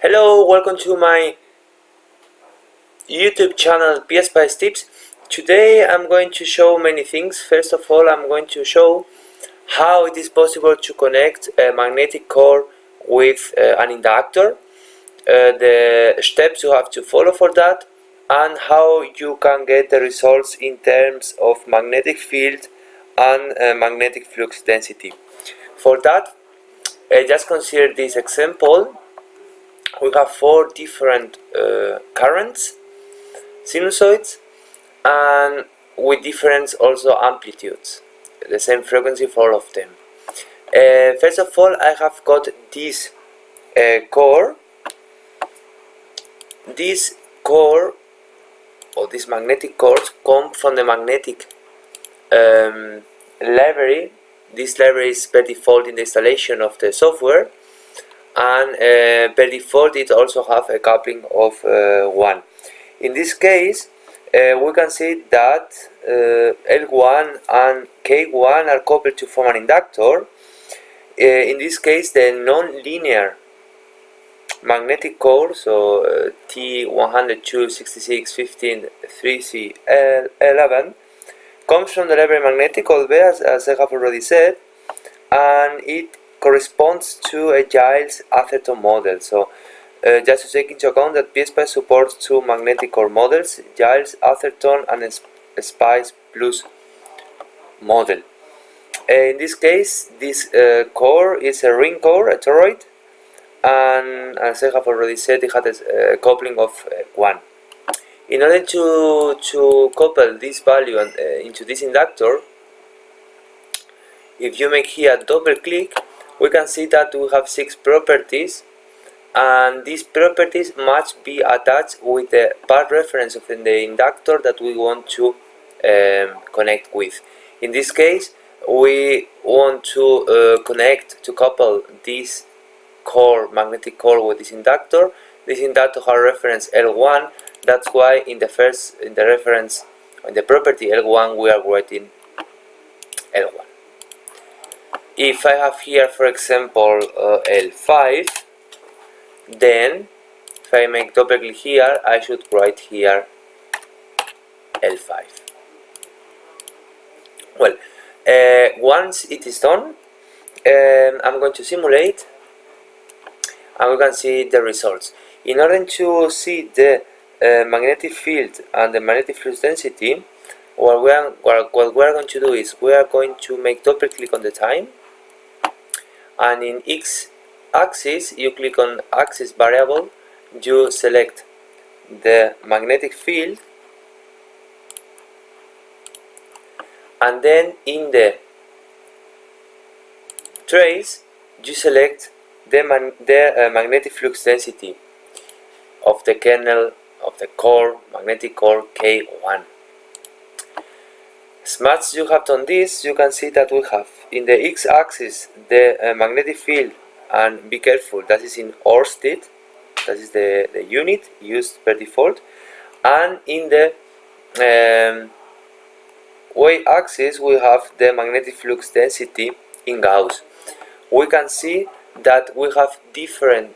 Hello, welcome to my YouTube channel PSpice Tips. Today I'm going to show many things. First of all, I'm going to show how it is possible to connect a magnetic core with an inductor, the steps you have to follow for that, and how you can get the results in terms of magnetic field and magnetic flux density. For that, just consider this example. We have four different currents, sinusoids, and with different also amplitudes, the same frequency for all of them. First of all, I have got this core. This core, or these magnetic cores, come from the magnetic library. This library is per default in the installation of the software, and per default it also have a coupling of 1. In this case, we can see that L1 and K1 are coupled to form an inductor. In this case, the non-linear magnetic core, so T102.66.15.3C11, comes from the library magnetic all there, as I have already said, and it corresponds to a Giles-Atherton model. So just to take into account that PSpice supports two magnetic core models, Giles-Atherton and a Spice Plus model. In this case, this core is a ring core, a toroid, and as I have already said, it has a coupling of 1. In order to couple this value into this inductor, if you make here a double click, we can see that we have 6 properties, and these properties must be attached with the path reference of the inductor that we want to connect with. In this case, we want to couple this core, magnetic core, with this inductor. This inductor has reference L1. That's why in the property L1 we are writing L1. If I have here, for example, L5, then if I make double click here, I should write here L5. Well, once it is done, I'm going to simulate, and we can see the results. In order to see the magnetic field and the magnetic flux density, what we are going to do is we are going to make double click on the time, and in X axis you click on axis variable, you select the magnetic field, and then in the trace you select the magnetic flux density of the kernel of the core, magnetic core K1. As much as you have done this, you can see that we have in the x-axis the magnetic field, and be careful, that is in Oersted, that is the unit used per default, and in the y-axis we have the magnetic flux density in Gauss. We can see that we have different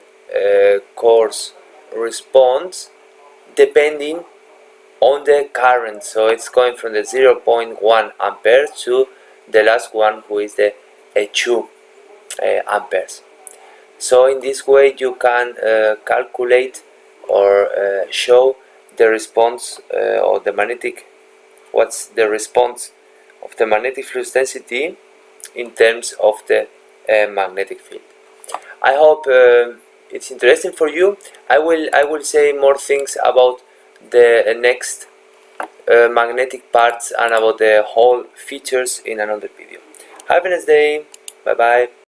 cores response depending on the current, so it's going from the 0.1 ampere to the last one, who is the 2 amperes. So in this way you can calculate or show the response or the magnetic, what's the response of the magnetic flux density in terms of the magnetic field. I hope it's interesting for you. I will say more things about the next magnetic parts and about the whole features in another video. Have a nice day. Bye bye.